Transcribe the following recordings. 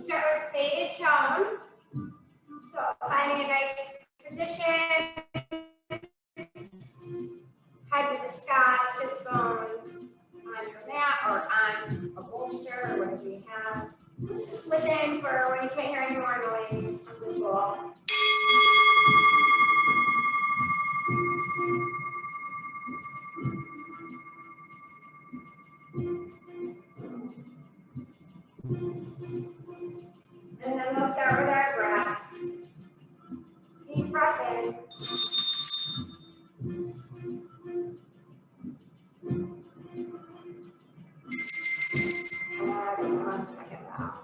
start with faded tone. So finding a nice position, head to the sky, sits bones on your mat or on a bolster or whatever you have. Let's just listen for when you can't hear any more noise from this wall. And then we'll start with our breaths. Deep breath in. And one second out.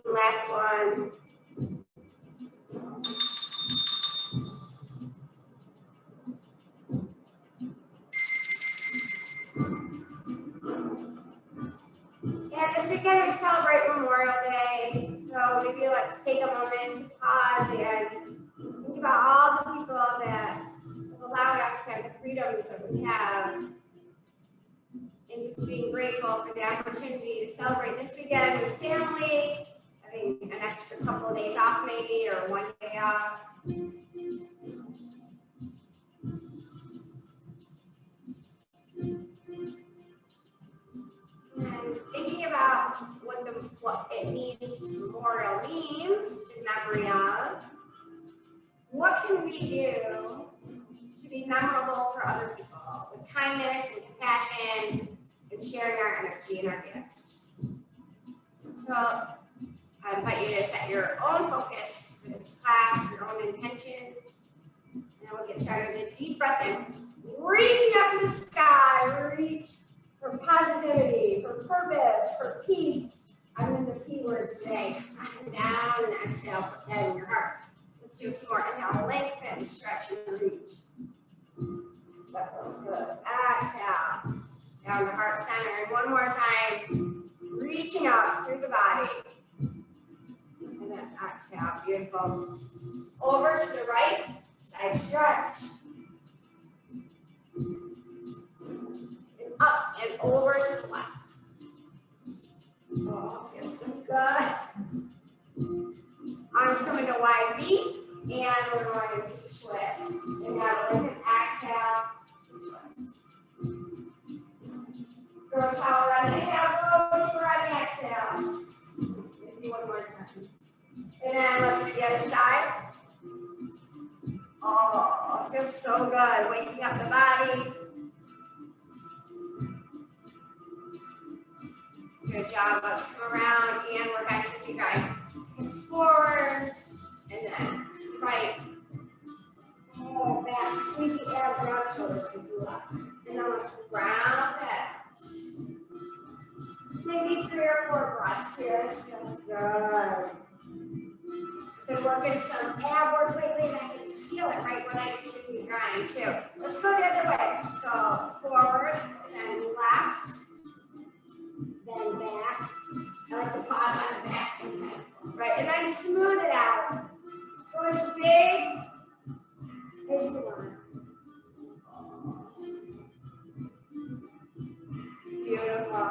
Last one. And this weekend we celebrate Memorial Day, so maybe let's take a moment to pause and think about all the people that have allowed us to have the freedoms that we have, and just being grateful for the opportunity to celebrate this weekend with family, having an extra couple of days off maybe, or one day off. And thinking about what it means, memorial means, in memory of, what can we do to be memorable for other people with kindness and compassion and sharing our energy and our gifts? So I invite you to set your own focus for this class, your own intentions, and then we'll get started with a deep breath in, reaching up to the sky, reach for positivity, for purpose, for peace. I'm in the P words today. Down and exhale, put that in your heart. Let's do two more. Inhale, lengthen, stretch, and reach. That feels good. Exhale, down to heart center. And one more time, reaching up through the body. And then exhale, beautiful. Over to the right, side stretch. Up and over to the left. Oh, feels so good. Arms coming to wide V, and we're going to twist. And now with an exhale, twist. Girl power on the inhale, go deeper on the exhale. Maybe one more time. And then let's do the other side. Oh, it feels so good. Waking up the body. Good job. Let's come around and we're back to your right. Hips forward and then to the right. Oh, back. Squeeze the abs around the shoulders into the left. And then let's round that. Maybe 3 or 4 breaths here. This feels good. Been working some ab work lately and I can feel it right when I get to the grind too. Let's go the other way. So forward, then left. Then back. I like to pause on the back. Right, and then smooth it out. Go as big as you want. Beautiful.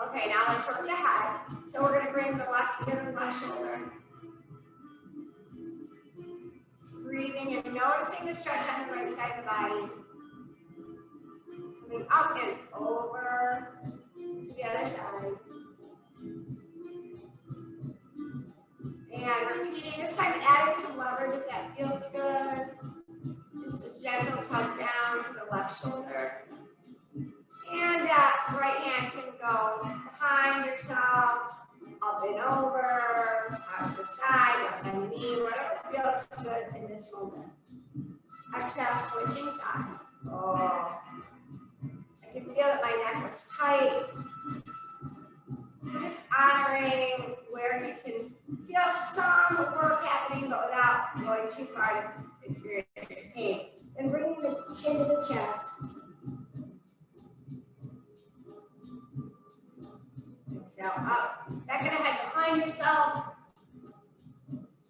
Okay, now let's work the head. So we're going to bring the left ear to the left shoulder. Breathing and noticing the stretch on the right side of the body. Coming up and over to the other side. And repeating this time and adding some leverage if that feels good. Just a gentle tug down to the left shoulder. And that right hand can go behind yourself, up and over, out to the side, rest on the knee, whatever feels good in this moment. Exhale, switching sides. Oh. I can feel that my neck was tight. Just honoring where you can feel some work happening, but go too far to experience pain. Then bringing the chin to the chest. Exhale up. Back of the head behind yourself.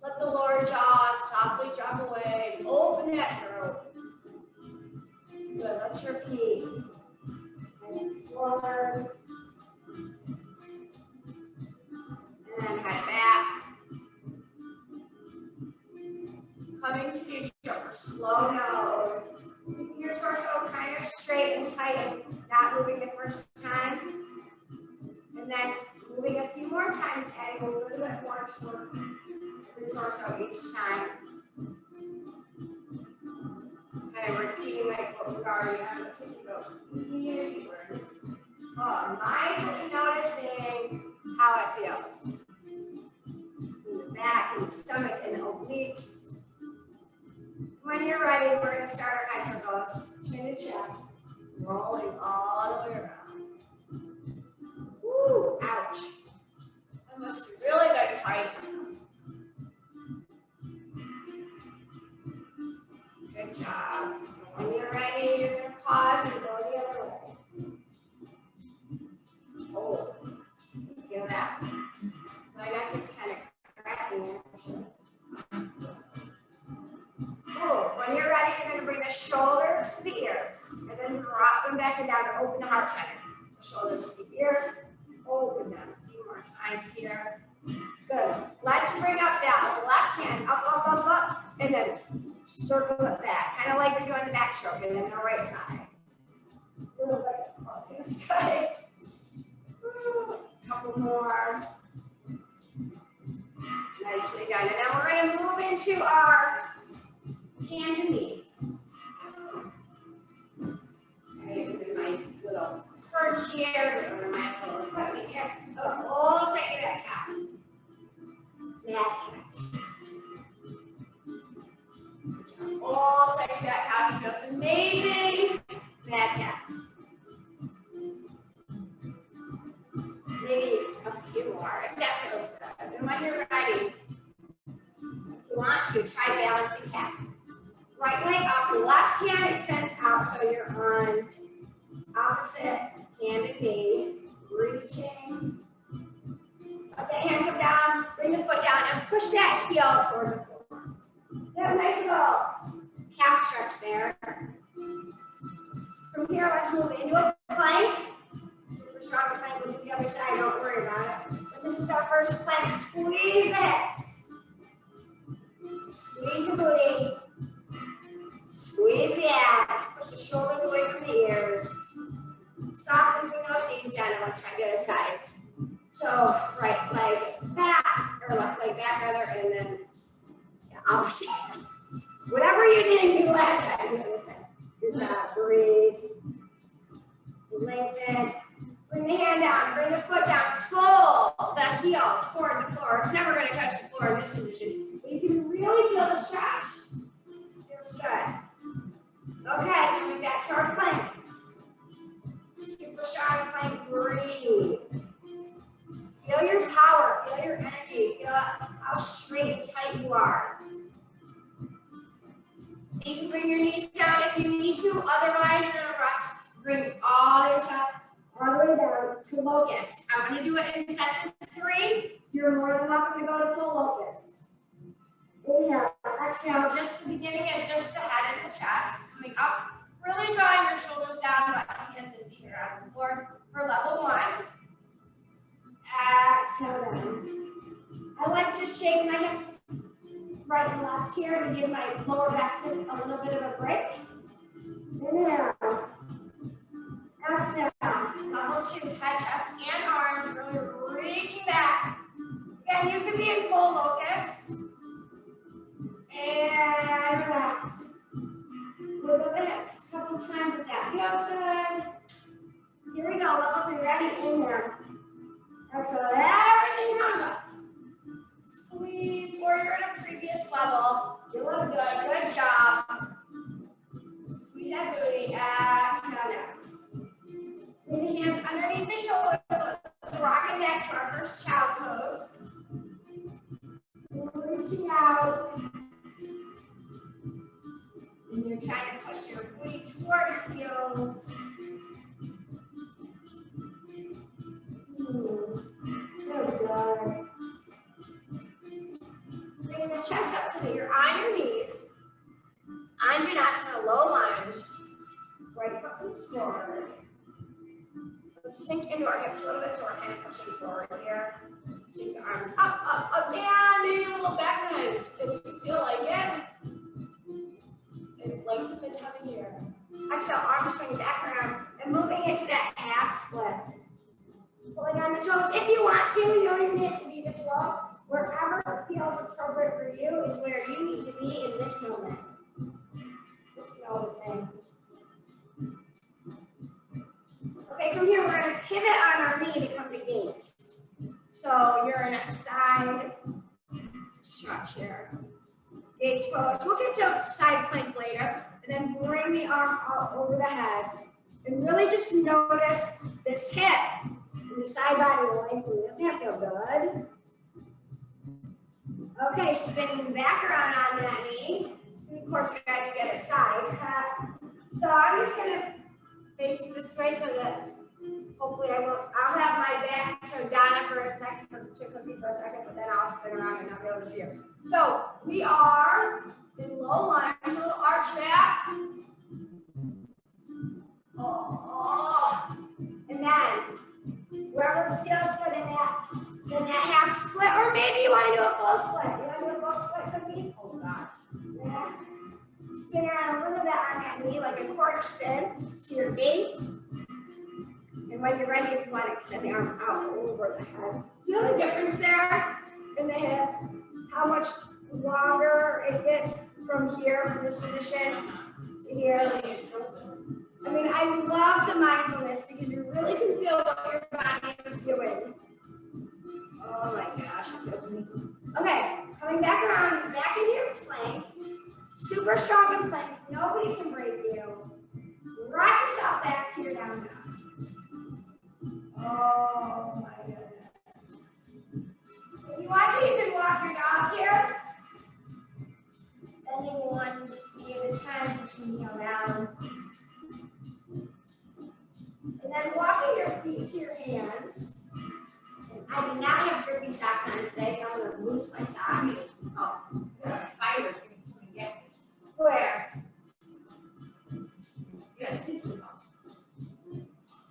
Let the lower jaw softly drop away. Open that throat. Good. Let's repeat. And forward. And then head back. Coming to neutral for slow nose. Keeping your torso kind of straight and tight, not moving the first time. And then moving a few more times, adding a little bit more toward the torso each time. Kind of repeating like what we've already done. Let's see if you go deeper. Mindfully noticing how it feels. In the back, in the stomach, and the obliques. When you're ready, we're going to start our head circles. Chin to chest, rolling all the way around. Woo, ouch. That must have really been tight. Good job. When you're ready, you're going to pause and go the other way. Oh, feel that? My neck is kind of cracking actually. Cool. When you're ready, you're going to bring the shoulders to the ears and then drop them back and down to open the heart center. So shoulders to the ears, open them a few more times here. Good. Let's bring up that left hand up, up, up, up, and then circle it back, kind of like we're doing the backstroke, and then the right side. A little bit. Good. Couple more. Nicely done. And then we're going to move into our hands and knees. Okay, my little perch here, my little equipment here. All second back cat. Back cat. All second back cat feels amazing. Back cat. Maybe a few more if that feels good. And when you're ready, if you want to, try balancing cat. Right leg up, left hand extends out so you're on opposite hand and knee. Reaching. Let that hand come down, bring the foot down, and push that heel toward the floor. Get a nice little calf stretch there. From here, let's move into a plank. Super strong plank. We'll do the other side, don't worry about it. But this is our first plank. Squeeze the hips. Squeeze the booty. Squeeze the abs. Push the shoulders away from the ears. Soften through those knees down, and let's try the other side. So, right leg back, or left leg back rather, and then opposite. Whatever you didn't do last time, do the other side. Good job. Breathe. Lengthen. Bring the hand down, bring the foot down, pull the heel toward the floor. It's never going to touch the floor in this position, but you can really feel the stretch. Feels good. Okay, coming back to our plank. Super strong plank, breathe. Feel your power, feel your energy, feel how straight and tight you are. You can bring your knees down if you need to, otherwise you're going to rest. Bring all your stuff all the way down to locust. I'm going to do it in sets of 3. You're more than welcome to go to full locust. Inhale, exhale. Just the beginning is just the head and the chest. Coming up, really drawing your shoulders down, but hands and feet are on the floor for level 1. Exhale down. I like to shake my hips right and left here to give my lower back foot a little bit of a break. Inhale. Exhale. Level 2 is head, chest, and arms. Really reaching back. Again, you can be in full locust. And relax. Move up the hips a couple times if that feels good. Here we go. Level 3. Ready? Inhale. Exhale. Everything comes up. Squeeze, or you're at a previous level. You look good. Good job. Squeeze that booty. Exhale down. Bring the hands underneath the shoulders. So rocking back to our first child's pose. Reaching out. And you're trying to push your booty toward your heels. Good, good. Bring the chest up so that you're on your knees. Anjaneyasana, low lunge. Right foot comes forward. Let's sink into our hips a little bit so we're kind of pushing forward here. Sink the arms up, up, up, down. Maybe a little back bend if you feel like it. And lengthen the tummy here. Exhale, arms swing back around and moving into that half split. Pulling on the toes if you want to. You don't even have to be this low. Wherever feels appropriate for you is where you need to be in this moment. Just noticing. Okay, from here, we're going to pivot on our knee to come to gate. So you're in a side stretch here. Gate pose. We'll get to side plank later. And then bring the arm out over the head. And really just notice this hip and the side body lengthening. Doesn't that feel good? Okay, spinning back around on that knee. And of course, we got to get it side. So I'm just going to face this way so that hopefully I'll have my back to Donna for a second, to Cookie for a second, but then I'll spin around and I'll be able to see her. So we are in low lunge, a little arch back. Oh. And then wherever feels good in that half split, or maybe you want to do a full split. You want to do a full split, Cookie? Oh gosh. Yeah. Spin around a little bit on that knee, like a quarter spin to your gate. And when you're ready, if you want to extend the arm out over the head. Feel the difference there in the hip? How much longer it gets from here, from this position to here. I mean, I love the mindfulness because you really can feel what your body is doing. Oh my gosh, it feels amazing. Okay, coming back around, back into your plank. Super strong in plank. Nobody can break you. Rock yourself back to your down dog. Oh my goodness. If you want to, you can walk your dog here. Bending one knee at a time, pushing the heel down. And then walking your feet to your hands. And I do not have drippy socks on today, so I'm going to lose my socks. Oh, fire. Where? Yes, this one.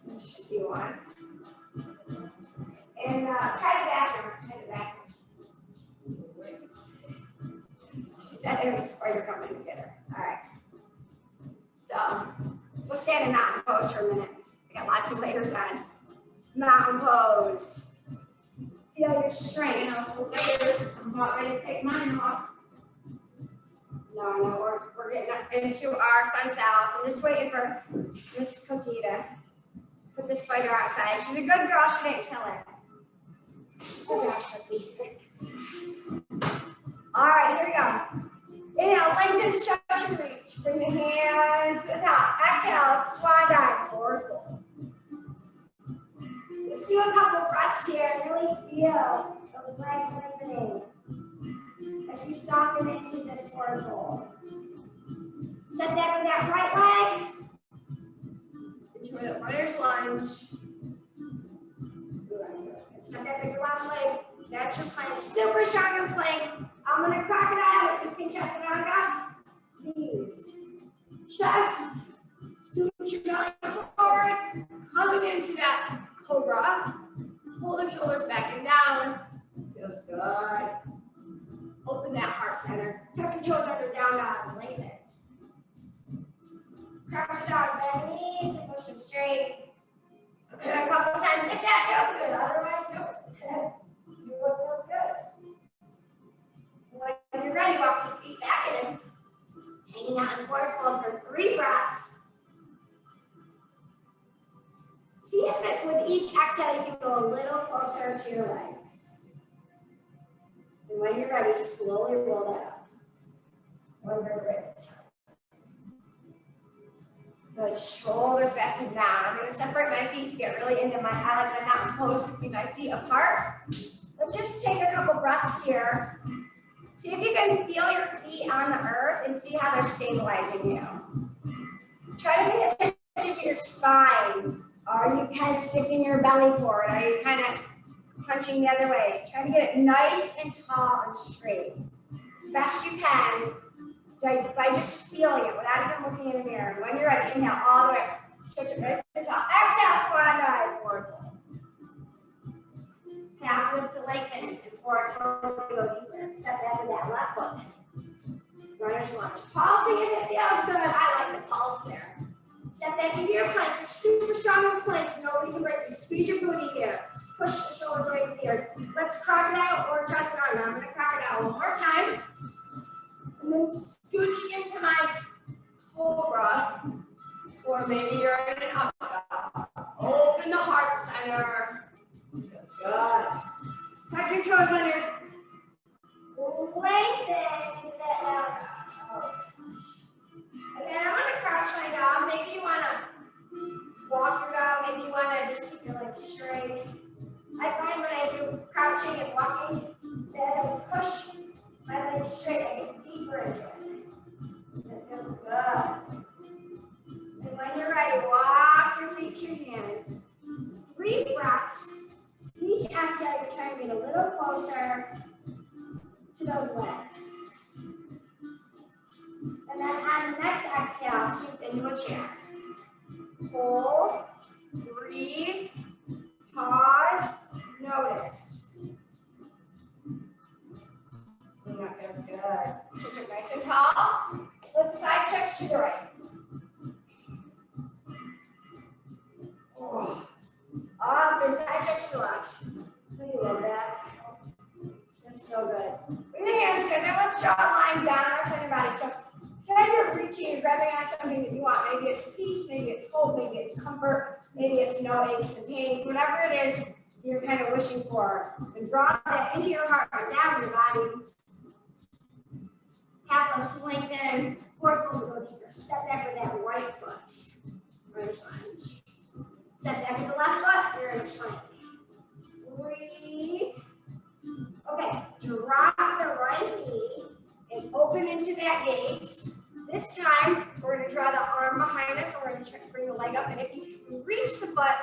There should be one. And try the bathroom. Try the bathroom. She said there's a spider coming to get her. All right. So we'll stand in mountain pose for a minute. We got lots of layers on. Mountain pose. Feel your strength. Layers. I'm about ready to take mine off. No, we're getting up into our sunself. I'm just waiting for Miss Cookie to put the spider outside. She's a good girl. She didn't kill it. Good job, Cookie. All right, here we go. Inhale, lengthen, stretch, and reach. Bring the hands to the top. Exhale, swan dive, forward fold. Let's do a couple breaths here and really feel those legs lengthening as you soften into this forward fold. Set that with that right leg into a runner's lunge. Set that with your left leg. That's your plank. Super strong in plank. I'm going to crocodile with your pinch up and chaturanga. Knees. Chest. Scoot your belly forward. Coming into that cobra. Pull the shoulders back and down. Feels good. Open that heart center. Tuck your toes under, down dog. Lengthen it. Crouch dog, bend the knees and push them straight. Do it a couple times if that feels good. Otherwise, no. Do what feels good. When you're ready, walk your feet back in. Hanging out in forward fold for 3 breaths. See if it, with each exhale you can go a little closer to your legs. And when you're ready, slowly roll that up. One vertebra at a time. Good. Shoulders back and down. I'm going to separate my feet to get really into my head. Like my mountain pose to keep my feet apart. Let's just take a couple breaths here. See if you can feel your feet on the earth and see how they're stabilizing you. Try to pay attention to your spine. Are you kind of sticking your belly forward? Are you kind of punching the other way? Try to get it nice and tall and straight. As best you can by just feeling it without even looking in the mirror. And when you're ready, inhale all the way. Stretch it nice and tall. Exhale, swan dive, forward fold. Half lift to lengthen and forward fold, go deeper. Step back with that left foot. Runner's lunge. Pulsing if it feels good. I like the pulse there. Step back into your plank. You're super strong in plank. Nobody can break you. Squeeze your booty here. Push the shoulders away from the earth. Let's crocodile or chaturanga. Now I'm going to crocodile one more time. And then scooching into my cobra. Or maybe you're in an up dog. Open the heart center. Feels good. Tuck your toes under. Lengthen into that down dog. And then I'm going to crouch my dog. Maybe you want to walk your dog. Maybe you want to just keep your legs straight. I find when I do crouching and walking, that as I push my legs straight, I get deeper into it. It feels good. And when you're ready, walk your feet to your hands. 3 breaths. Each exhale, you're trying to get a little closer to those legs. And then on the next exhale, swoop into a chair. Hold, breathe, pause, notice. And that feels good. Sit up nice and tall. Let's side stretch to the right. Oh. Up and side stretch to the left. I love that. That's so good. Bring the hands together. Let's draw a line down our center of your body. So try to reaching and grabbing on something that you want. Maybe it's peace, maybe it's hope, maybe it's comfort, maybe it's no aches and pains. Whatever it is you're kind of wishing for. And draw that into your heart or down your body. Half lift to lengthen. Forward fold to go deeper. Step back with that right foot. Runner's lunge. Step back with the left foot. You're in a plank. Breathe. Okay, drop the right knee and open into that gate. This time, we're going to draw the arm behind us, and we're going to bring the leg up. And if you can reach the foot,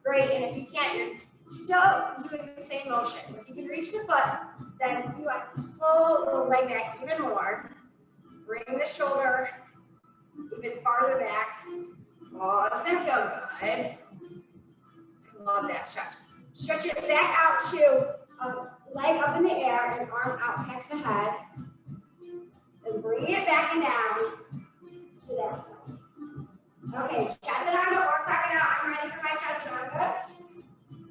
great. And if you can't, you're still doing the same motion. If you can reach the foot, then you want to pull the leg back even more. Bring the shoulder even farther back. Oh, doesn't that feel good? I love that stretch. Stretch it back out to leg up in the air and arm out past the head. And bring it back and down to that point. Okay, chaturanga or crocodile. I'm ready for my chaturangas.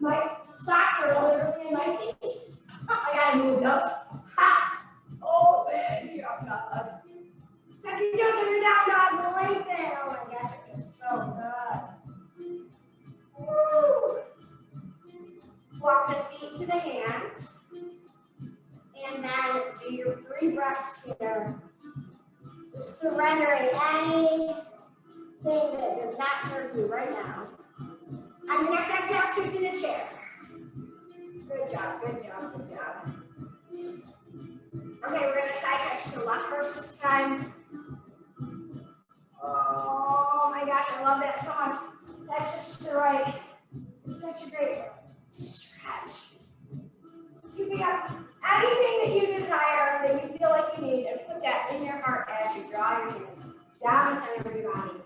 My socks are really in my face. I gotta move those. Ha! Open your dog. Tuck your toes under down dog. Lengthen. Oh my gosh, it feels so good. Woo! Walk the feet to the hands. And then do your 3 breaths here. Just surrendering anything that does not serve you right now. On your next exhale, scoop in a chair. Good job, good job, good job. Okay, we're going to side stretch to the left first this time. Oh my gosh, I love that so much. Side stretch to the right. It's such a great stretch. Scooping up anything that you desire, that you feel like you need, and put that in your heart as you draw your hands down the center of your body.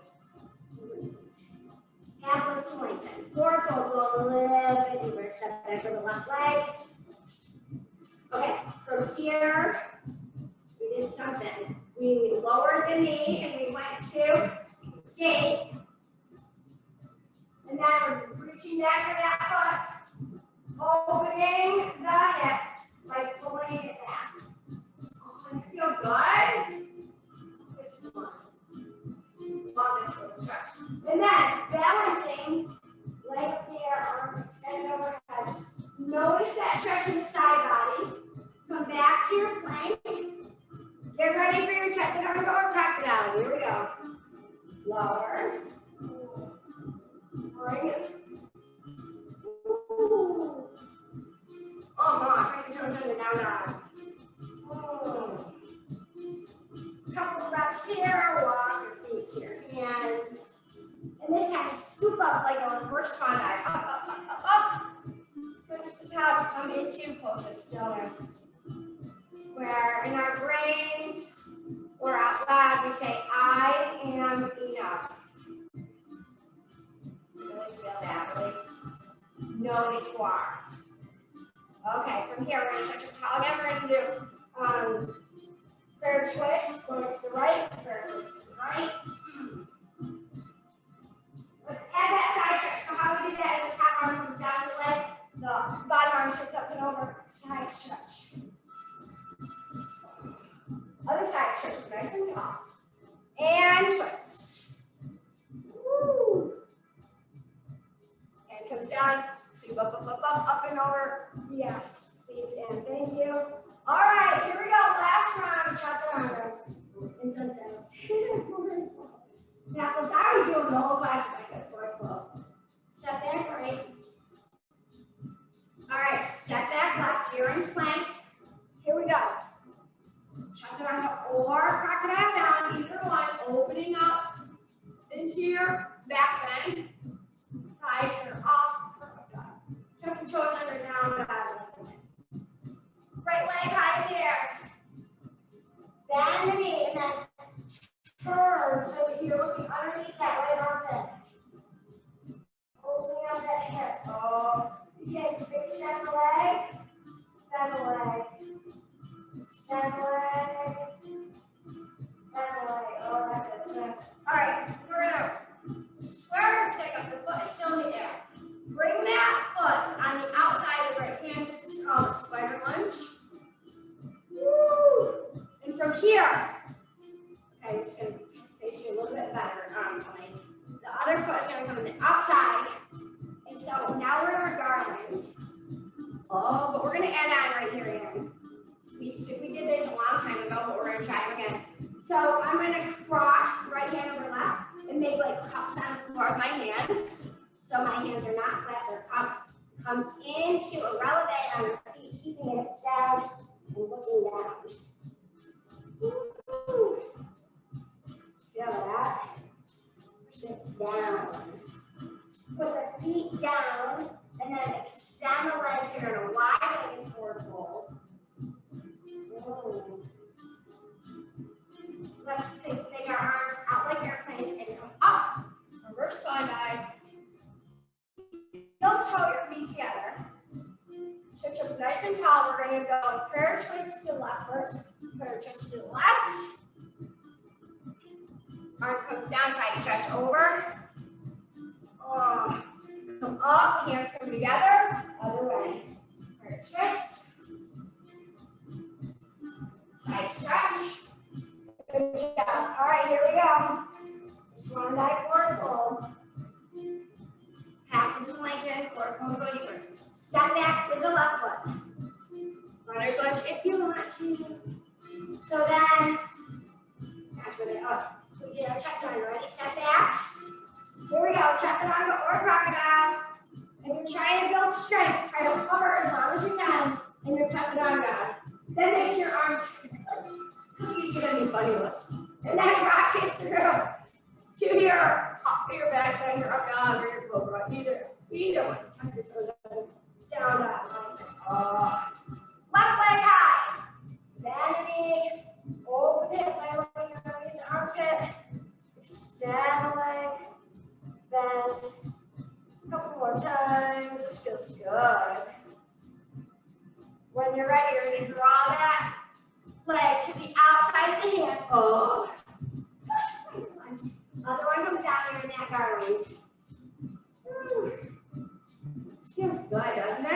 Half lift to lengthen. Forward fold, go a little bit deeper. Step back with the left leg. Okay, from here, we did something. We lowered the knee and we went to gate. And now we're reaching back to that foot, opening the hip by pulling it back. Oh, you feel good? This one. Love this little stretch. And then balancing, leg up in the air, arm extended overhead. Just notice that stretch in the side body. Come back to your plank. Get ready for your chaturanga or crocodile. Here we go. Lower. Bring it. Ooh. Oh gosh, I can turn under down dog. Oh. hips here, walk your feet to your hands. And this time, scoop up like a reverse front eye. Up, up, up, up, up. Twist the top, come into closest stillness. Where in our brains or out loud, we say, I am enough. Really feel that, really know that you are. Okay, from here, we're going to stretch up tall again. We're going to do prayer twist, going to the right, prayer twist to the right. Let's add that side stretch. So how we do that is the top arm comes down the leg, the bottom arm shifts up and over, side stretch. Other side stretch, nice and tall. And twist. Woo. And comes down, scoop up, up, up, up, up and over. Yes, please and thank you. All right, here we go. Last round, chaturangas and sunsets. Now, for that, we're doing the whole class like a forward flow. Step back right. All right, step back left. You're in plank. Here we go. Chaturanga or crocodile down, either one, opening up into your back bend. Thighs are off. Tuck your toes under down, down. Right leg high in the air. Bend the knee and then turn so that you're looking underneath that right armpit. Opening up that hip. Oh, you can extend the leg, bend the leg. Extend the leg, bend the leg. Oh, that's good. All right, we're gonna square take up. The foot is still in the air. Bring that foot on the outside of the right hand. This is called a spider lunge. Woo! And from here, okay, I'm just going to face you a little bit better. The other foot is going to come on the outside. And so now we're in our garland. Oh, but we're going to add on right here again. We did this a long time ago, but we're going to try it again. So I'm going to cross right hand over left and make like cups on the floor of my hands. So my hands are not flat, they're cupped. Come into a releve on your feet, keeping the hips down and looking down. Woo. Feel that? Push hips down. Put the feet down and then extend the legs here in a wide-legged forward fold. Let's make our arms out like airplanes and come up. Reverse side eye. Heel toe your feet together. Stretch up nice and tall. We're going to go prayer twist to the left first. Prayer twist to the left. Arm comes down, side stretch over. Oh. Come up, hands come together. Other way. Prayer twist. Side stretch. Good job. All right, here we go. Swan dive forward fold. Half into lengthen, forward fold, go deeper. Step back with the left foot. Runner's lunge if you want to. So then, gosh, where they up. We did our chaturanga. Ready? Step back. Here we go. Chaturanga or crocodile. And you're trying to build strength. Try to hover as long as you can in your chaturanga. Then make your arms. Cookies giving me funny looks. And then rock it through to your back bend, your up dog, or your cobra. Either one. Tuck your toes down, down. Left leg high. Bend the knee. Open the hip by looking underneath the armpit. Extend the leg. Bend. A couple more times. This feels good. When you're ready, you're going to draw that leg to the outside of the hand. Oh. Other one comes down and you're in that garland. This feels good, doesn't it?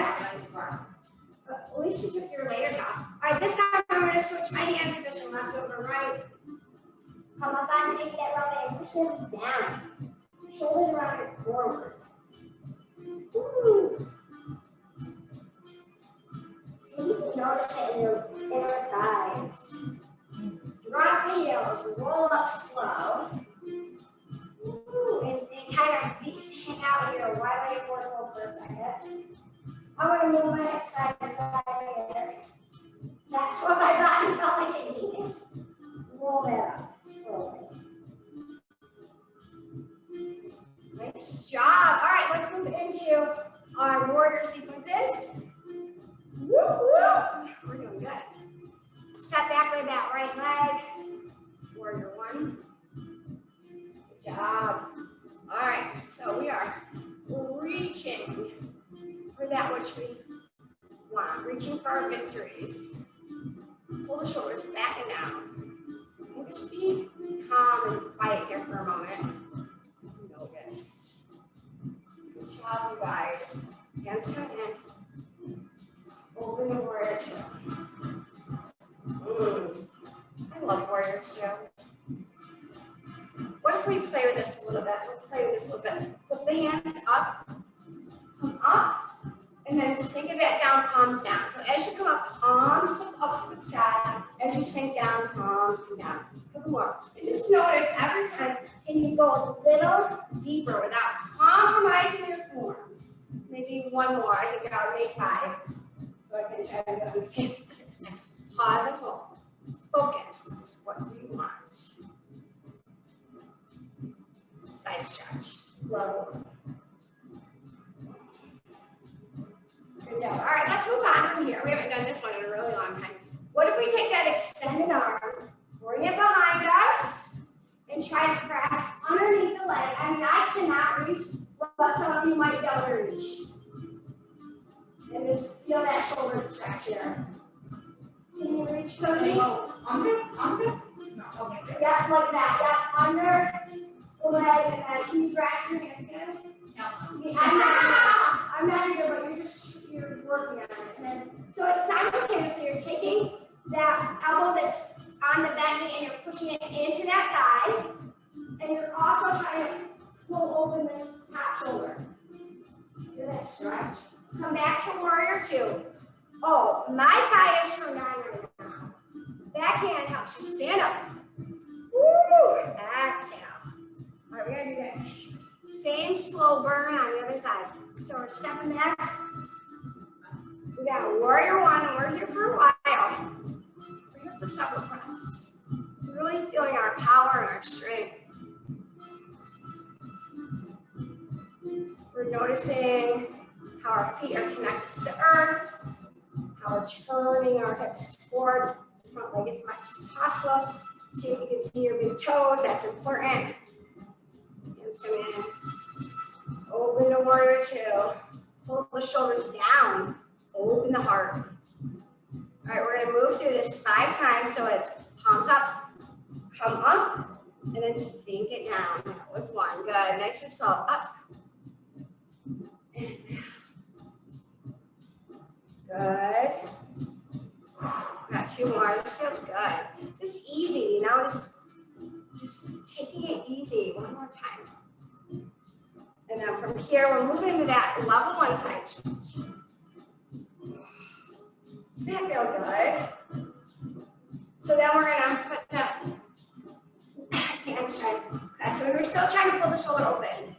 But at least you took your layers off. All right, this time I'm going to switch my hand position, left over right. Come up underneath that rubber and push them down. Shoulders around and forward. Woo. So you can notice it in your inner thighs. Drop the heels, roll up slow. Woo. And kind of hang out with your wide-legged forward fold for a second. I'm going to move my hips side to side here. That's what my body felt like it needed. Roll that up slowly. Set back with that right leg. Warrior one. Good job. All right, so we are reaching for that which we want, reaching for our victories. Pull the shoulders back and down. And just be calm and quiet here for a moment. Notice. Good job, you guys. Hands come in. Open the warrior two. I love warrior two. What if we play with this a little bit? Let's play with this a little bit. Flip the hands up, come up, and then sink it back down, palms down. So as you come up, palms flip up to the sky. As you sink down, palms come down. A couple more. And just notice every time, can you go a little deeper without compromising your form? Maybe one more. I think I'll make 5. So I can try to go the same thing. Pause and hold. Focus. What do you want? Side stretch. Low. Good job. All right, let's move on from here. We haven't done this one in a really long time. What if we take that extended arm, bring it behind us, and try to press underneath the leg? I mean, I cannot reach, but some of you might be able to reach. And just feel that shoulder stretch here. Can you reach, Cody? I'm good. No, okay. Yeah, like that. Yeah, under the leg, and then can you grasp your hands in? No. I'm not either, but you're working on it. And then, so it's simultaneously, you're taking that elbow that's on the bending and you're pushing it into that thigh, and you're also trying to pull open this top shoulder. Feel that stretch. Come back to warrior two. Oh, my thigh is turned on right now. Backhand helps you stand up. Woo! Exhale. All right, we're gonna do that same slow burn on the other side. So we're stepping back. We got warrior one, and we're here for a while. We're here for several breaths. Really feeling our power and our strength. We're noticing how our feet are connected to the earth, how we're turning our hips toward the front leg as much as possible. See if you can see your big toes, that's important. Hands come in. Open to warrior two. Pull the shoulders down. Open the heart. All right, we're gonna move through this 5 times. So it's palms up, come up, and then sink it down. That was 1. Good, nice and slow. Up. And down. Good. Got 2 more. This feels good. Just easy, you know, just taking it easy. 1 more time. And then from here, we're moving to that level 1 side stretch. Does that feel good? So then we're gonna put the hamstring. Okay, so we're still trying to pull the shoulder open.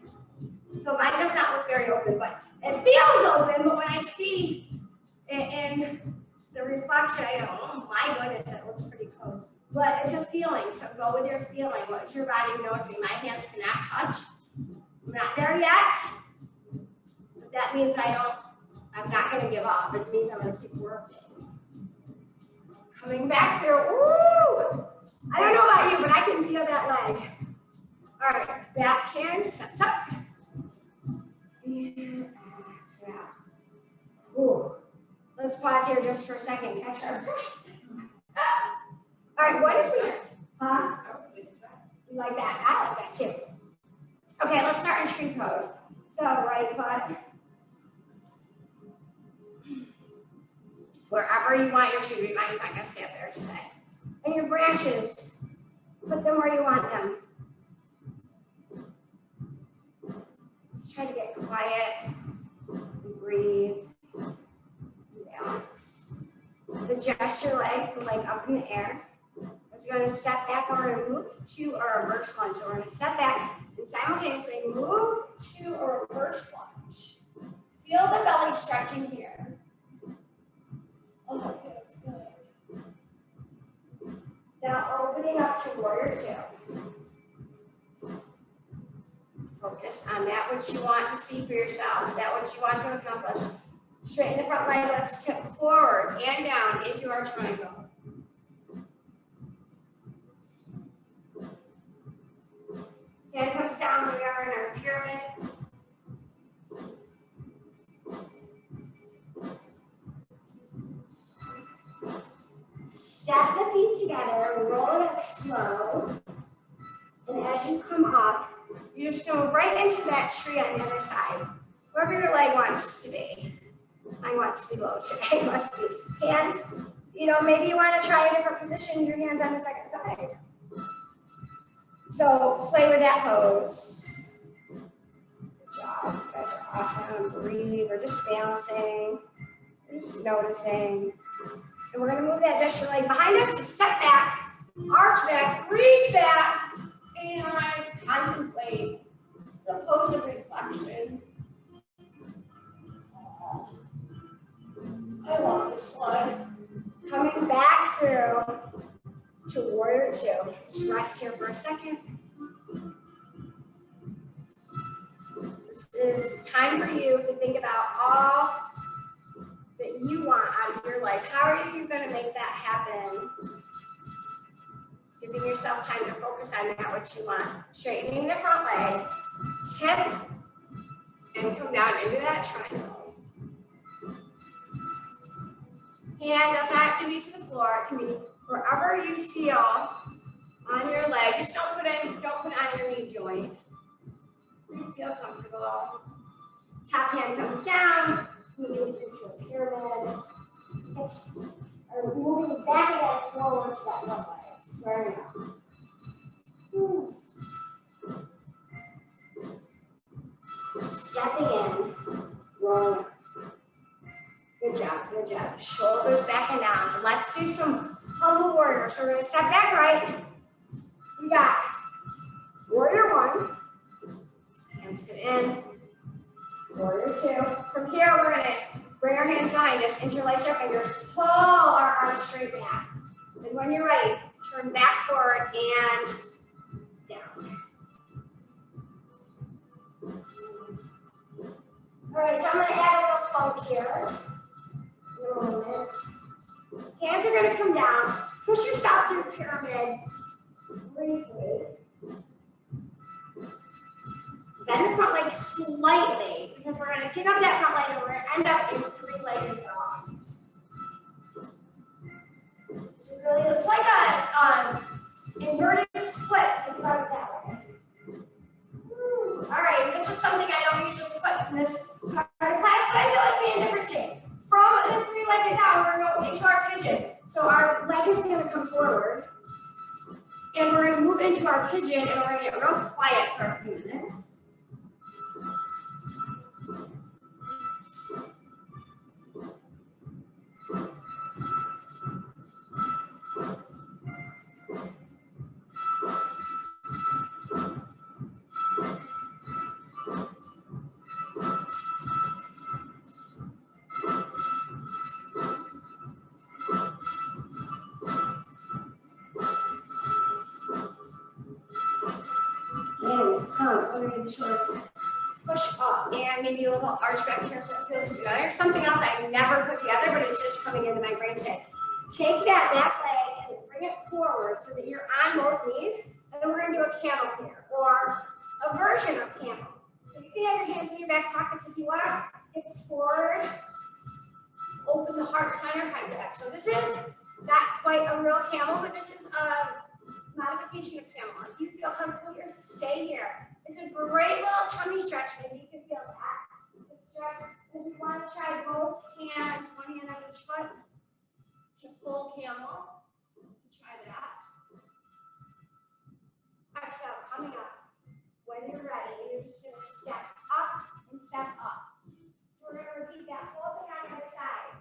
So mine does not look very open, but it feels open. But when I see it in the reflection, I go, oh my goodness, it looks pretty close. But it's a feeling, so go with your feeling. What's your body noticing? My hands cannot touch. I'm not there yet. But that means I'm not gonna give up. It means I'm gonna keep working. Coming back through, ooh! I don't know about you, but I can feel that leg. All right, back hand, steps up. And exhale. Ooh. Let's pause here just for a second. Catch our breath. All right, what if we, you like that? I like that too. Okay, let's start in tree pose. So right foot. Wherever you want your tree to be, mine's not gonna stay up there today. And your branches, put them where you want them. Let's try to get quiet, breathe, balance. The gesture leg up in the air. It's going to step back, we're going to move to a reverse lunge. So we're going to step back and simultaneously move to a reverse lunge. Feel the belly stretching here. Oh, it feels good. Now opening up to warrior two. Focus on that which you want to see for yourself, that which you want to accomplish. Straighten the front leg, let's tip forward and down into our triangle. Hand comes down, we are in our pyramid. Step the feet together, roll it up slow. And as you come up, you just go right into that tree on the other side. Wherever your leg wants to be. Mine wants to be low today, must be. Hands, maybe you want to try a different position, your hands on the second side. So play with that pose. Good job, you guys are awesome. Breathe, we're just balancing, we're just noticing. And we're gonna move that gesture leg behind us to step back, arch back, reach back, and contemplate. This is a pose of reflection. I love this one. Coming back through to warrior two. Just rest here for a second. This is time for you to think about all that you want out of your life. How are you going to make that happen? Giving yourself time to focus on that, what you want. Straightening the front leg, tip, and come down into that triangle. Hand doesn't have to be to the floor. It can be wherever you feel on your leg. Just don't put it on your knee joint. You feel comfortable. Top hand comes down. Moving into a pyramid. Hips are moving back and forward to that front leg. Squaring up. Stepping in, rolling up. Good job, good job. Shoulders back and down. Let's do some humble warrior. So we're going to step back right. We got warrior one. Hands come in. Warrior two. From here, we're going to bring our hands behind us, interlace our fingers, pull our arms straight back. And when you're ready, turn back forward and down. All right, so I'm going to add a little funk here. Hands are going to come down. Push yourself through pyramid briefly. Bend the front leg slightly because we're going to pick up that front leg and we're going to end up in three-legged dog. So really, it's like an inverted split. Think about it that way. All right, this is something I don't usually put in this part of the class, but I feel like being a different thing. From the three-legged dog, we're going to go into our pigeon. So our leg is going to come forward, and we're going to move into our pigeon, and we're going to get real quiet for a few minutes. Hands come underneath the shoulders. Push up and maybe a little arch back here if that feels good. There's something else I never put together, but it's just coming into my brain today. Take that back leg and bring it forward so that you're on both knees. And then we're going to do a camel here, or a version of camel. So you can have your hands in your back pockets if you want. Hips forward. Open the heart center, head back. So this is not quite a real camel, but this is a modification of camel. If you feel comfortable here, stay here. It's a great little tummy stretch. Maybe you can feel that. If you want to try both hands, one hand on each foot, to full camel, try that. Exhale, coming up. When you're ready, you're just going to step up and step up. So we're going to repeat that whole thing on the other side.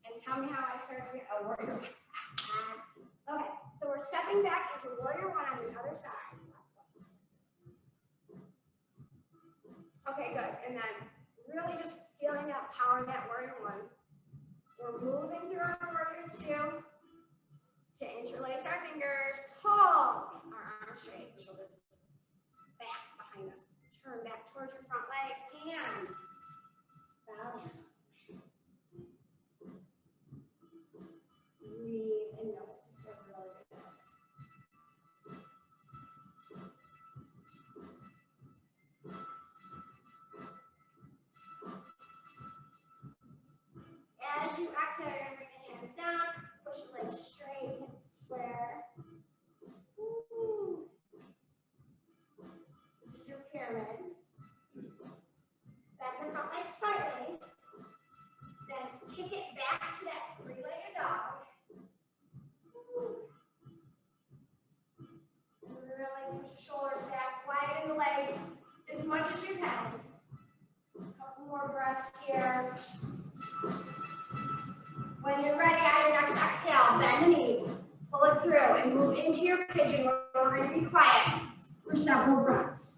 And tell me how I started a warrior. Okay, so we're stepping back into warrior one on the other side. Okay, good. And then really just feeling that power in that warrior one. We're moving through our warrior two to interlace our fingers, pull our arms straight, shoulders back behind us. Turn back towards your front leg and bow down. Breathe and notice. This feels really good. into your pigeon where we're going to be quiet for several breaths.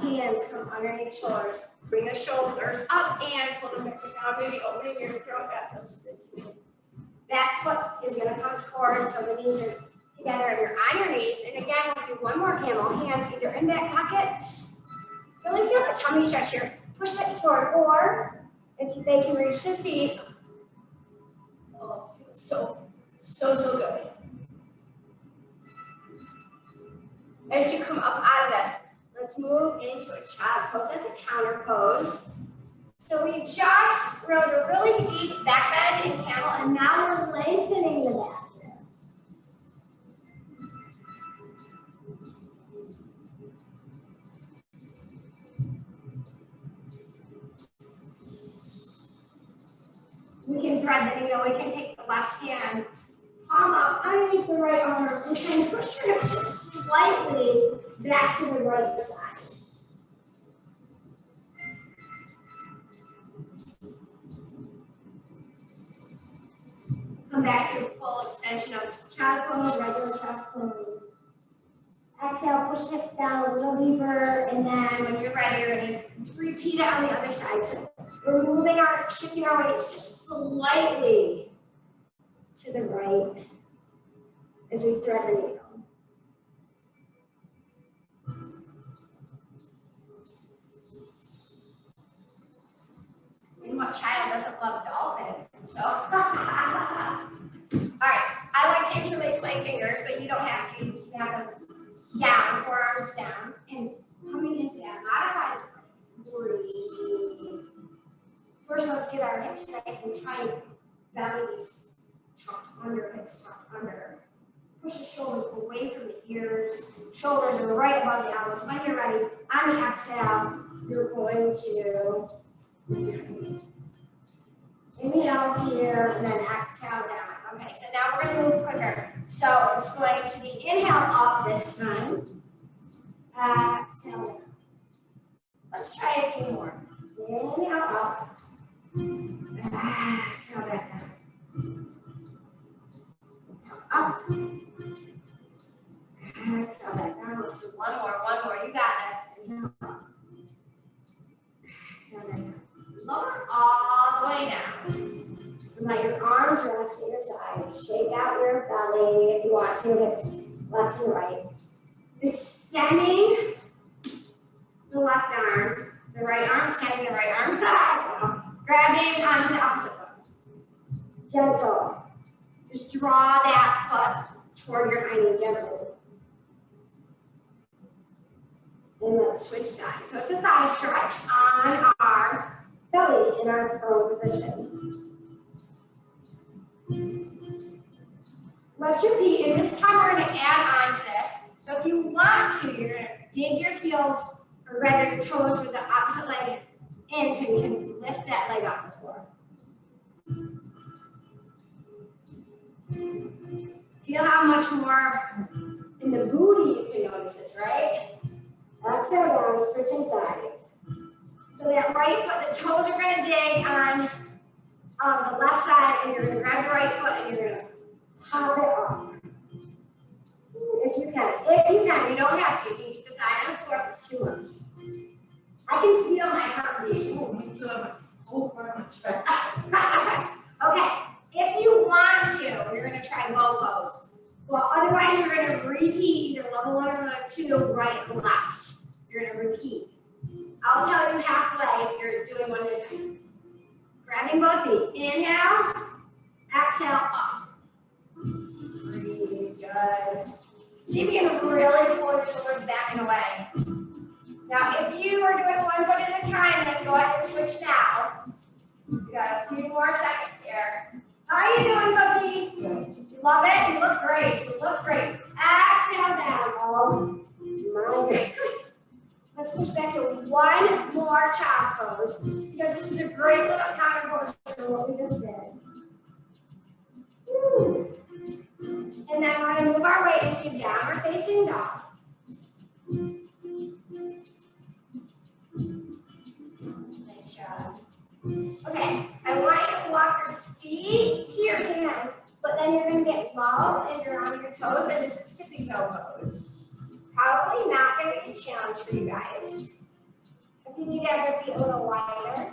Hands come underneath shoulders. Bring the shoulders up and pull them back down. Maybe opening your throat. That feels good to me. That foot is going to come towards, so the knees are together and you're on your knees. And again, we'll do one more camel. Hands either in back pockets. Really feel the tummy stretch here. Push hips forward, or if they can reach the feet. Oh, it feels so good. As you come up out of this, let's move into a child's pose. That's a counter pose. So we just rode a really deep back bend in camel, and now we're lengthening the back. We can thread the needle. We can take the left hand, palm up underneath the right arm, and kind of push your hips just slightly back to the right side. Come back to a full extension of child pose, regular child pose. Exhale, push hips down a little deeper, and then when you're ready, you're going to repeat it on the other side. So we're shifting our weights just slightly to the right as we thread the needle. And what child doesn't love dolphins? So, all right, I like to interlace my fingers, but you don't have to. You just have them down, forearms down, and coming into that modified breathe. First, let's get our hips nice and tight, bellies tucked under, hips tucked under. Push the shoulders away from the ears. Shoulders are right above the elbows. When you're ready, on the exhale, you're going to inhale here and then exhale down. Okay, so now we're going to move quicker. So it's going to be inhale up this time. Exhale down. Let's try a few more. Inhale up. Exhale back down. Up. Exhale back down. Let's do one more. You got this. Inhale up. Exhale back down. Lower all the way down. And let your arms rest at your sides. Shake out your belly if you want to, hips left and right. Extending the left arm, the right arm, extending the right arm. Grabbing onto the opposite foot. Gentle. Just draw that foot toward your hind knee gently. And let's switch sides. So it's a thigh stretch on our bellies in our prone position. Let's repeat, and this time we're going to add on to this. So if you want to, you're going to dig your heels, or rather your toes with the opposite leg in, so you can lift that leg off the floor. Feel how much more in the booty you can notice this, right? Exhale down, switching sides. So that right foot, the toes are going to dig on the left side, and you're going to grab the right foot and you're going to pop it up. If you can, you don't have to. You need to thigh on the floor if it's too much. I can feel my heartbeat. Oh, me too. Oh, very much better. Okay, if you want to, you're going to try bow pose. Well, otherwise, you're going to repeat either level 1 or level 2, right and left. You're going to repeat. I'll tell you halfway if you're doing one at a time. Grabbing both feet. Inhale, exhale, up. Breathe, good. See if you can really pull your shoulders back and away. Now, if you are doing one foot at a time, then go ahead and switch now. We got a few more seconds here. How are you doing, Cookie? You love it? You look great. You look great. Exhale down. Oh, my goodness. back to one more child's pose because this is a great little counter pose for what we just did. Woo. And then we're going to move our weight into downward facing dog. Nice job. Okay, I want you to walk your feet to your hands, but then you're going to get low and you're on your toes, and this is tippy toe pose. Probably not going to be a challenge for you guys. If you need to have your feet a little wider,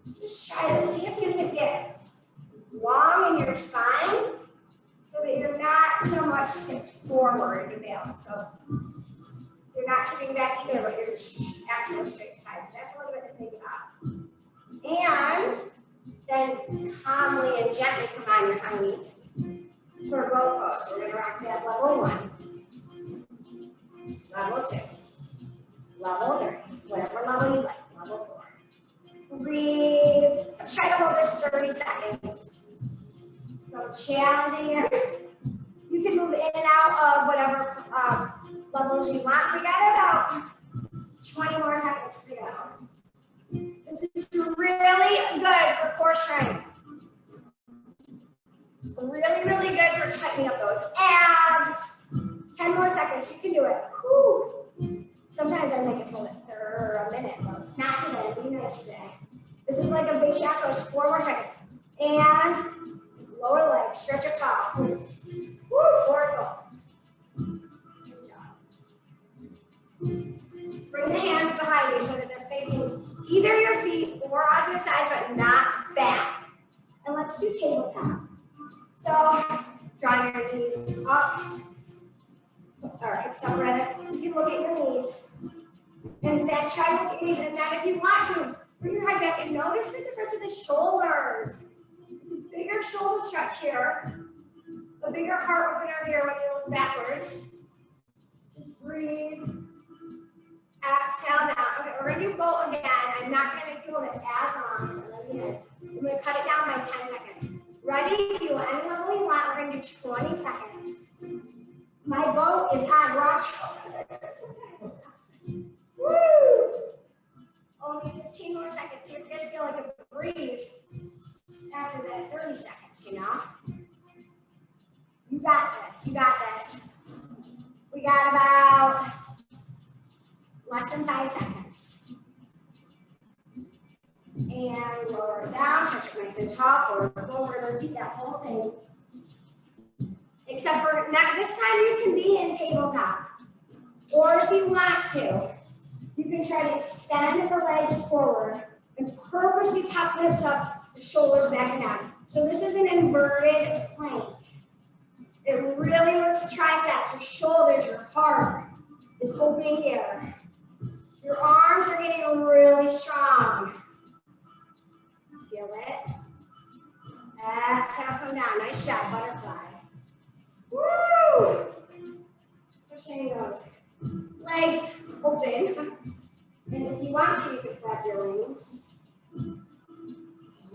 just try to see if you can get long in your spine so that you're not so much tipped forward to balance. So you're not tipping back either, but you're just actually straight sides. That's a little bit to think about. And then calmly and gently come on your hind knee for a goat pose. So we're going to rock that level 1. Level 2, level 3, whatever level you like, level 4. Breathe. Let's try to hold this 30 seconds. So challenging your, you can move in and out of whatever levels you want. We got about 20 more seconds to go. This is really good for core strength. Really, really good for tightening up those abs. 10 more seconds, you can do it. Whew. Sometimes I make us hold it for a minute, but not today. Be nice today. This is like a big shaft pose. 4 more seconds. And lower leg, stretch your core. Woo, forward fold. Good job. Bring the hands behind you so that they're facing either your feet or onto the sides, but not back. And let's do tabletop. So, draw your knees up. All right, so brother, you can look at your knees. And then try to look at your knees. And then if you want to, bring your head back and notice the difference in the shoulders. It's a bigger shoulder stretch here. A bigger heart opener here when you look backwards. Just breathe. Exhale down. Okay, we're going to do both again. I'm not going to do it as long. I'm going to cut it down by 10 seconds. Ready? Do any level you want. We're going to do 20 seconds. My boat is on rock. Woo! Only 15 more seconds. It's going to feel like a breeze after that 30 seconds, you know? You got this. You got this. We got about less than 5 seconds. And lower it down, stretch it nice and tall, forward, we're going to repeat that whole thing. Except for this time you can be in tabletop. Or if you want to, you can try to extend the legs forward and purposely pop the hips up, the shoulders back and down. So this is an inverted plank. It really works the triceps, your shoulders, your heart is opening here. Your arms are getting really strong. Feel it? Exhale, come down. Nice job, butterfly. Woo! Pushing those legs open. And if you want to, you can flap your wings.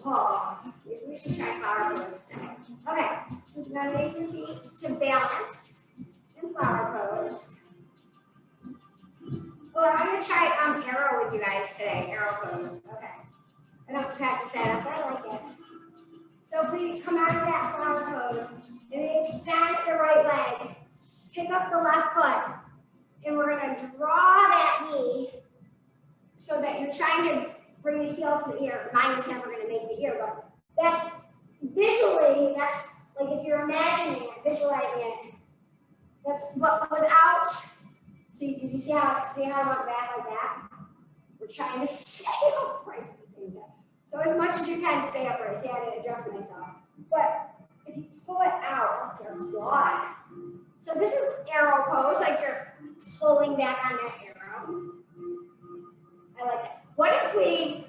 Oh, maybe we should try flower pose today. Okay, so you're going to make your feet to balance in flower pose. Well, I'm going to try arrow with you guys today, arrow pose. Okay. I don't practice that, but I like it. So if we come out of that flower pose, and we extend the right leg, pick up the left foot, and we're going to draw that knee so that you're trying to bring the heel to the ear. Mine is never going to make the ear, but that's visually, that's like if you're imagining it, visualizing it, that's, but without, see, did you see how I went back like that? We're trying to stay upright at the same time. So as much as you can, stay upright. See, I didn't adjust myself. But if you pull it out, it feels broad. So this is arrow pose, like you're pulling back on that arrow. I like that. What if we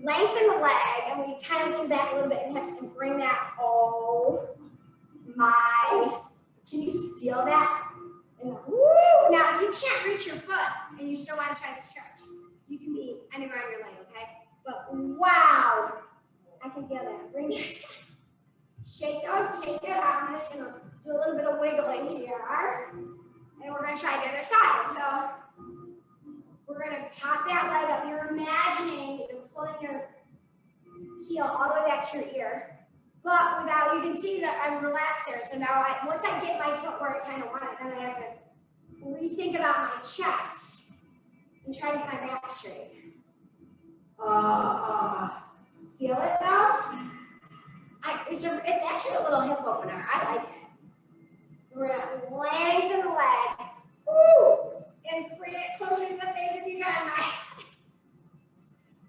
lengthen the leg and we kind of lean back a little bit and hips and bring that, oh my, can you feel that? And woo! Now, if you can't reach your foot and you still want to try to stretch, you can be anywhere on your leg, okay? But wow, I can feel that. Bring this. Shake those, shake that out. I'm just gonna do a little bit of wiggling here. And we're gonna try the other side. So we're we're gonna pop that leg up. You're imagining that you're pulling your heel all the way back to your ear. But without, you can see that I'm relaxed there. So now once I get my foot where I kind of want it, then I have to rethink about my chest and try to get my back straight. Feel it now? It's actually a little hip opener. I like it. We're gonna lengthen the leg. Woo! And bring it closer to the face if you can.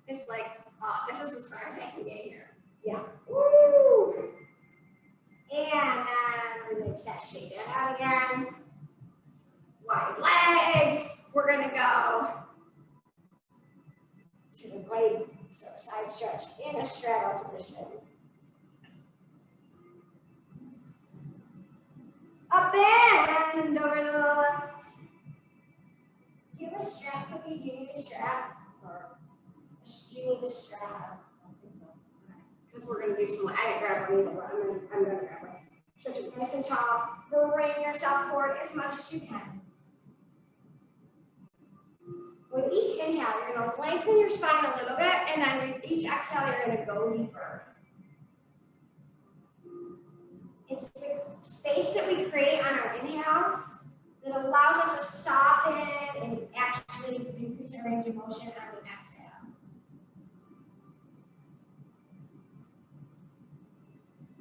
It's like, this is as far as I can get here. Yeah. Woo! And then mix that, shake that out again. Wide legs. We're gonna go to the right, so side stretch in a straddle position. Up and over to the left. Do you have a strap, Cookie? Do you need a strap? Or do you need a strap? Because we're going to do some, I didn't grab one either, but I'm going to grab one. Stretch it nice and tall. Bring yourself forward as much as you can. With each inhale, you're going to lengthen your spine a little bit, and then with each exhale, you're going to go deeper. It's the space that we create on our inhales that allows us to soften and actually increase our range of motion on the exhale.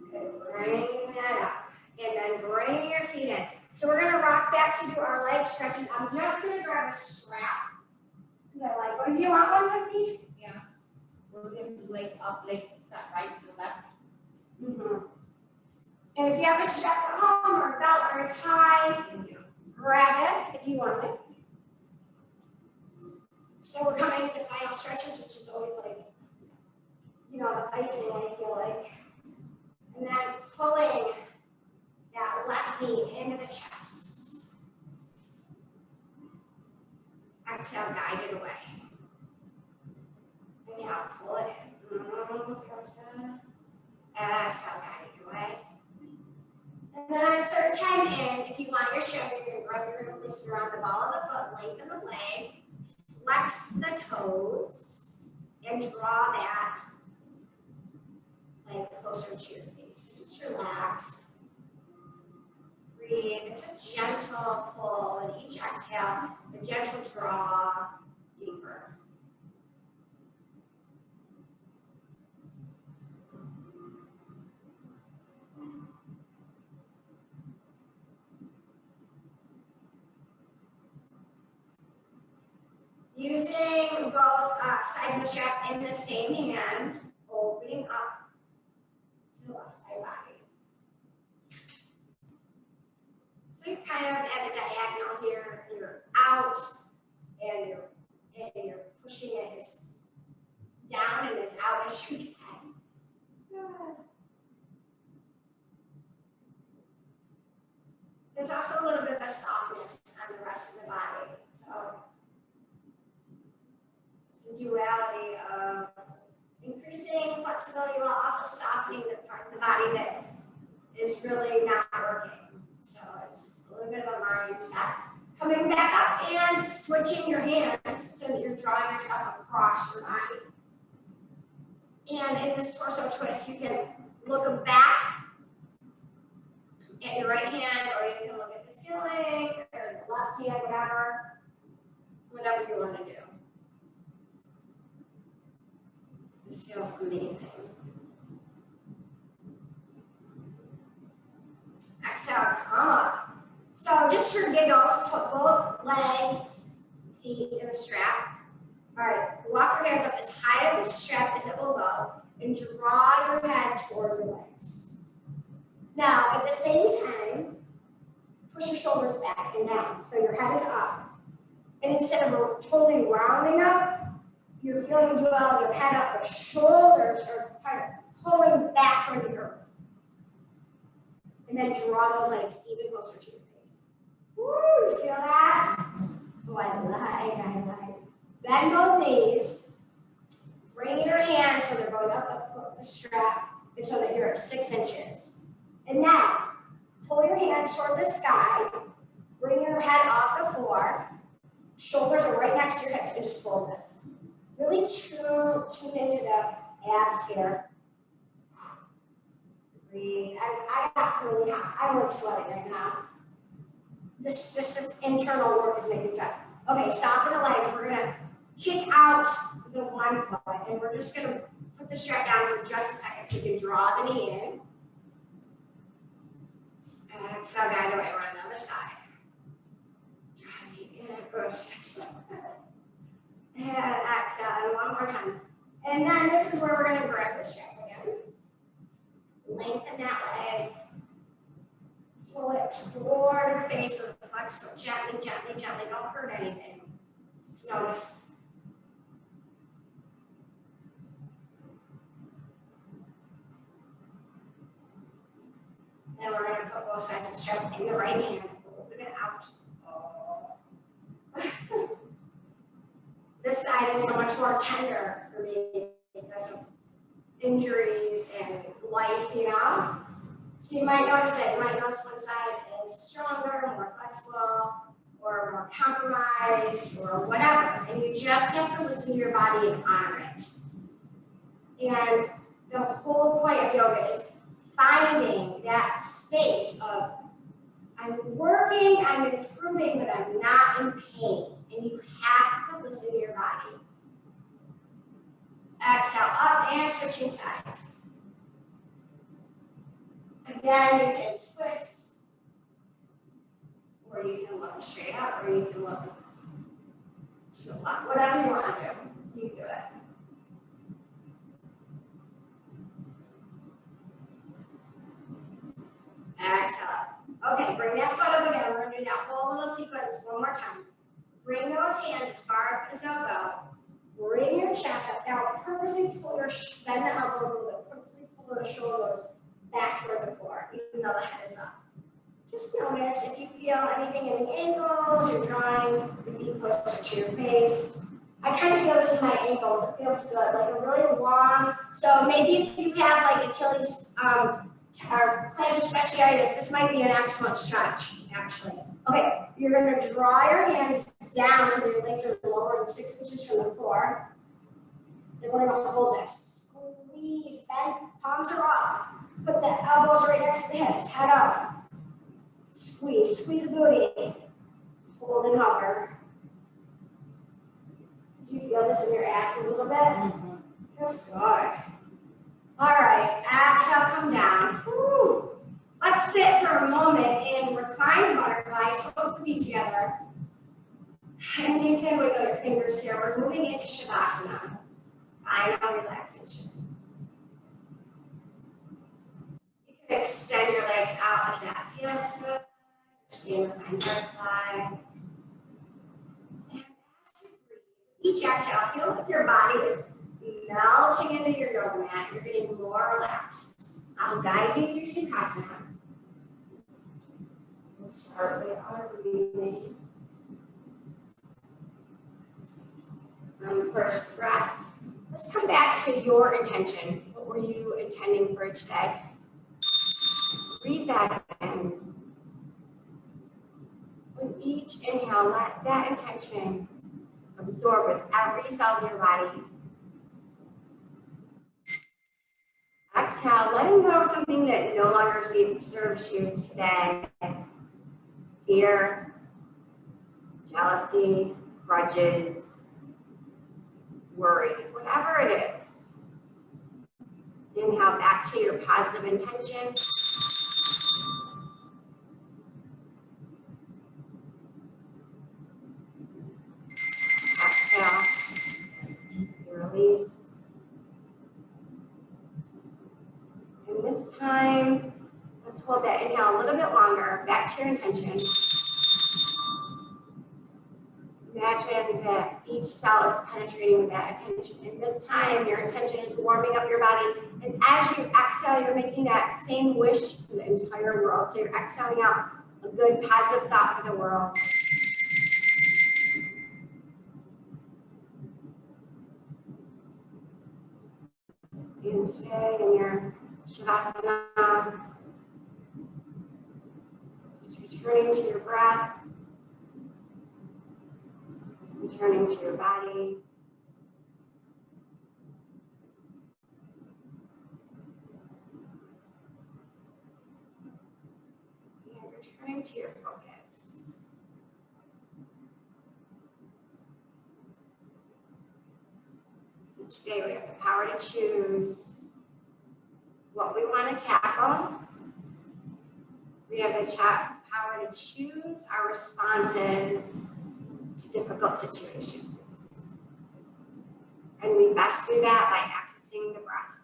Okay, bring that up. And then bring your feet in. So we're going to rock back to do our leg stretches. I'm just going to grab a strap. Because I like, what do you want one, Cookie? Yeah. We'll get the legs up, legs right to the left. Mm-hmm. And if you have a strap at home or a belt or a tie, grab it if you want it. So we're coming to final stretches, which is always like, the icing, I feel like. And then pulling that left knee into the chest. Exhale, guide it away. And now pull it in. Feels good. Exhale, guide it away. And then on the third time in, if you want your strap, you're going to place it around the ball of the foot, lengthen the leg, flex the toes, and draw that leg closer to your face. So just relax. Breathe. It's a gentle pull with each exhale, a gentle draw deeper. Using both sides of the strap in the same hand, opening up to the left side body. So you're kind of at a diagonal here, you're out, and you're pushing it as down and as out as you can. Good. There's also a little bit of a softness on the rest of the body. So it's a duality of increasing flexibility while also softening the part of the body that is really not working. So it's a little bit of a mindset. Coming back up and switching your hands so that you're drawing yourself across your body. And in this torso twist, you can look back at your right hand, or you can look at the ceiling, or the left hand, whatever you want to do. This feels amazing. Exhale, come up. So just for giggles, put both legs, feet in the strap. All right, walk your hands up as high to the strap as it will go, and draw your head toward your legs. Now, at the same time, push your shoulders back and down, so your head is up. And instead of totally rounding up, you're feeling duality of head up, but shoulders are kind of pulling back toward the earth. And then draw those legs even closer to your face. Woo, you feel that? Oh, I like. Bend both knees. Bring your hands so they're going up the strap, and so that you're at 6 inches. And now, pull your hands toward the sky. Bring your head off the floor. Shoulders are right next to your hips and just fold this. Really tune into the abs here. Breathe. I'm like sweating right now. This internal work is making sweat. Okay, soften the legs. We're gonna kick out the one foot and we're just gonna put the strap down for just a second so you can draw the knee in. And exhale, guide away. We're on the other side. Draw the knee in, push. And exhale, and one more time. And then this is where we're gonna grab the strap again. Lengthen that leg. Pull it toward your face with the flex foot. Gently, gently, gently. Don't hurt anything. Just notice. Then we're going to put both sides of the strap in the right hand. Open it out. Oh. This side is so much more tender for me because of injuries and life, you know? So you might notice it. You might notice one side is stronger, more flexible, or more compromised, or whatever. And you just have to listen to your body and honor it. And the whole point of yoga is finding that space of I'm working, I'm improving, but I'm not in pain. And you have to listen to your body. Exhale up and switching sides. Again, you can twist, or you can look straight up, or you can look to the left. Whatever you want to do, you can do it. Exhale. Okay, bring that foot up again. We're going to do that whole little sequence one more time. Bring those hands as far up as they'll go. Bring your chest up. Now, purposely pull your, bend the elbows a little bit. Purposely pull the shoulders back toward the floor, even though the head is up. Just notice if you feel anything in the ankles, you're drawing the feet closer to your face. I kind of feel this in my ankles. It feels good, like a really long. So maybe if you have like Achilles or plantar fasciitis, this might be an excellent stretch, actually. Okay, you're going to draw your hands down so your legs are lower than 6 inches from the floor. Then we're going to hold this. Squeeze, bend, palms are up. Put the elbows right next to the hips, head up. Squeeze, squeeze the booty. Hold and hover. Do you feel this in your abs a little bit? Mm-hmm. Feels good. All right, exhale, come down. Whew. Let's sit for a moment in reclined butterfly, so put the feet together. And you can wiggle your fingers here. We're moving into Shavasana. Final relaxation. You can extend your legs out if that feels good. Stay in reclined butterfly. And as you breathe, each exhale, feel like your body is melting into your yoga mat. You're getting more relaxed. I'll guide you through Sukhasana. We'll start with our breathing. On the first breath, let's come back to your intention. What were you intending for today? Breathe that in. With each inhale, let that intention absorb with every cell of your body. Exhale, letting go of something that no longer serves you today. Fear, jealousy, grudges, worry, whatever it is. Inhale back to your positive intention. Exhale, release. And this time, let's hold that inhale a little bit longer. Back to your intention. Imagine that each cell is penetrating with that intention. And this time, your intention is warming up your body. And as you exhale, you're making that same wish for the entire world. So you're exhaling out a good, positive thought for the world. And today, in your Shavasana, just returning to your breath. Returning to your body. And returning to your focus. Each day we have the power to choose what we want to tackle. We have the power to choose our responses to difficult situations. And we best do that by accessing the breath.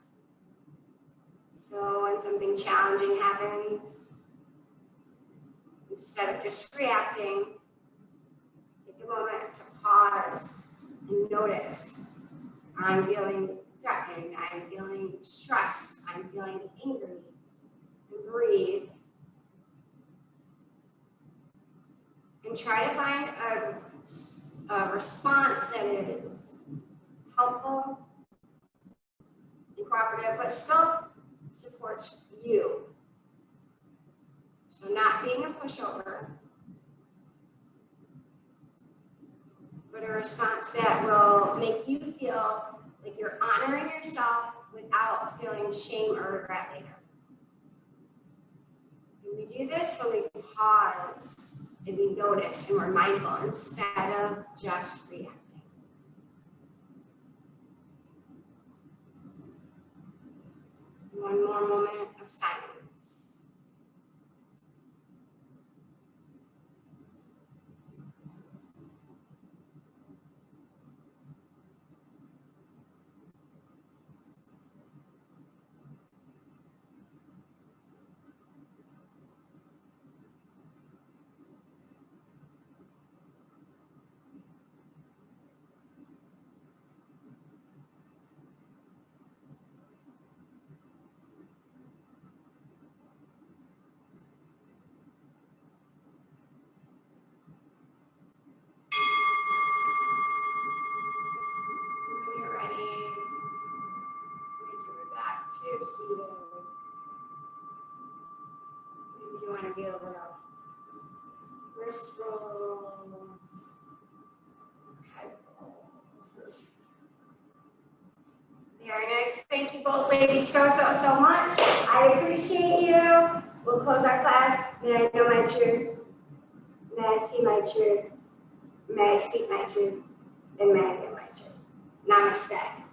So when something challenging happens, instead of just reacting, take a moment to pause and notice. I'm feeling threatened, I'm feeling stressed, I'm feeling angry. And breathe. And try to find a response that is helpful and cooperative, but still supports you. So not being a pushover, but a response that will make you feel like you're honoring yourself without feeling shame or regret later. And we do this when we pause and we notice and we're mindful instead of just reacting. One more moment of silence. When you're ready, make your back to seated. Maybe you want to do a little wrist rolls, head rolls. Very nice. Thank you both ladies so much. I appreciate you. We'll close our class. May I know my truth? May I see my truth? May I speak my truth? And may I feel my truth? Namaste.